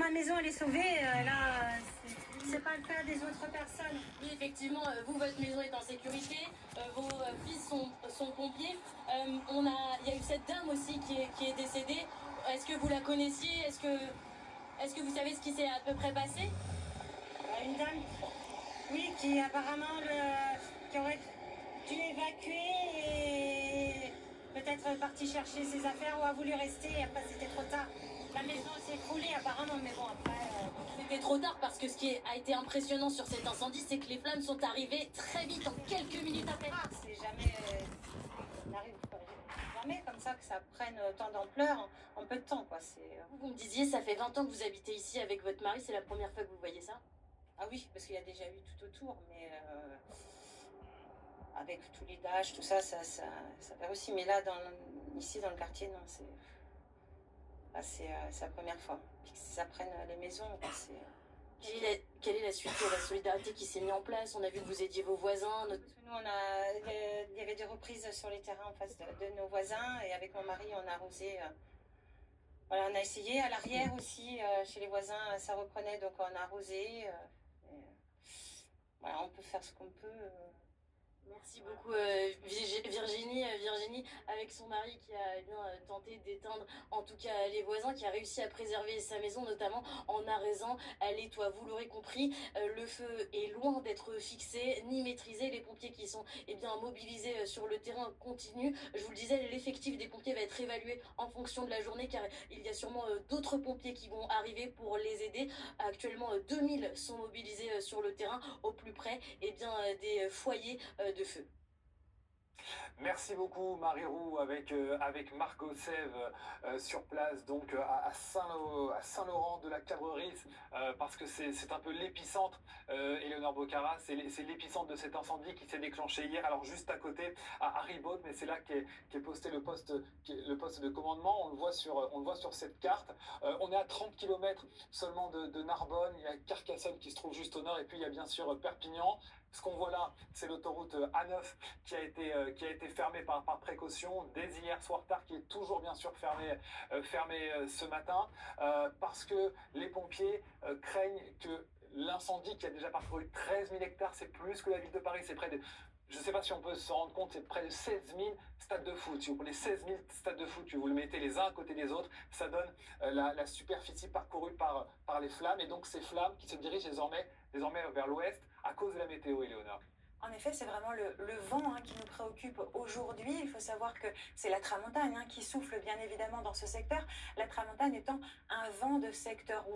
ma maison elle est sauvée, là, c'est pas le cas des autres personnes. Oui, effectivement, vous, votre maison est en sécurité, vos fils sont pompiers. Il y a eu cette dame aussi qui est décédée. Est-ce que vous la connaissiez? Est-ce que vous savez ce qui s'est à peu près passé? Une dame, oui, qui apparemment qui aurait dû évacuer et peut-être partie chercher ses affaires ou a voulu rester. Et après, c'était trop tard. La maison s'est écroulée apparemment, mais bon, après... C'était trop tard parce que ce qui a été impressionnant sur cet incendie, c'est que les flammes sont arrivées très vite, en quelques minutes à peine. C'est jamais... on n'arrive jamais comme ça que ça prenne autant d'ampleur en peu de temps, quoi. Vous me disiez, ça fait 20 ans que vous habitez ici avec votre mari, c'est la première fois que vous voyez ça? Ah oui, parce qu'il y a déjà eu tout autour, mais avec tous les dash, tout ça fait aussi. Mais là, ici dans le quartier, non, c'est la première fois. Puis que ça prenne les maisons, quoi, Quelle est la suite de la solidarité qui s'est mise en place? On a vu que vous aidiez vos voisins. Nous, il y avait des reprises sur les terrains en face de nos voisins, et avec mon mari, on a arrosé. Voilà, on a essayé à l'arrière aussi, chez les voisins, ça reprenait, donc on a arrosé. Voilà, on peut faire ce qu'on peut. Merci beaucoup Virginie, avec son mari qui a tenté d'éteindre en tout cas les voisins, qui a réussi à préserver sa maison, notamment en arrosant les toits. Vous l'aurez compris, le feu est loin d'être fixé ni maîtrisé. Les pompiers qui sont mobilisés sur le terrain continuent. Je vous le disais, l'effectif des pompiers va être évalué en fonction de la journée, car il y a sûrement d'autres pompiers qui vont arriver pour les aider. Actuellement, 2000 sont mobilisés sur le terrain au plus près des foyers de feu. Merci beaucoup Marie-Roux avec Margot Sève sur place donc à Saint-Laurent de la Cabrerie parce que c'est un peu l'épicentre, Éléonore Bocara, c'est l'épicentre de cet incendie qui s'est déclenché hier, alors juste à côté à Haribo, mais c'est là qu'est posté le poste de commandement. On le voit sur cette carte. On est à 30 km seulement de Narbonne. Il y a Carcassonne qui se trouve juste au nord, et puis il y a bien sûr Perpignan. Ce qu'on voit là, c'est l'autoroute A9 qui a été fermée par précaution dès hier soir tard, qui est toujours bien sûr fermée ce matin, parce que les pompiers craignent que l'incendie, qui a déjà parcouru 13 000 hectares, c'est plus que la ville de Paris, c'est près de... Je ne sais pas si on peut se rendre compte, c'est près de 16 000 stades de foot. Si vous prenez 16 000 stades de foot, que vous le mettez les uns à côté des autres, ça donne la superficie parcourue par les flammes. Et donc ces flammes qui se dirigent désormais vers l'ouest à cause de la météo, Éléonore. En effet, c'est vraiment le vent qui nous préoccupe aujourd'hui. Il faut savoir que c'est la tramontane qui souffle bien évidemment dans ce secteur. La tramontane étant un vent de secteur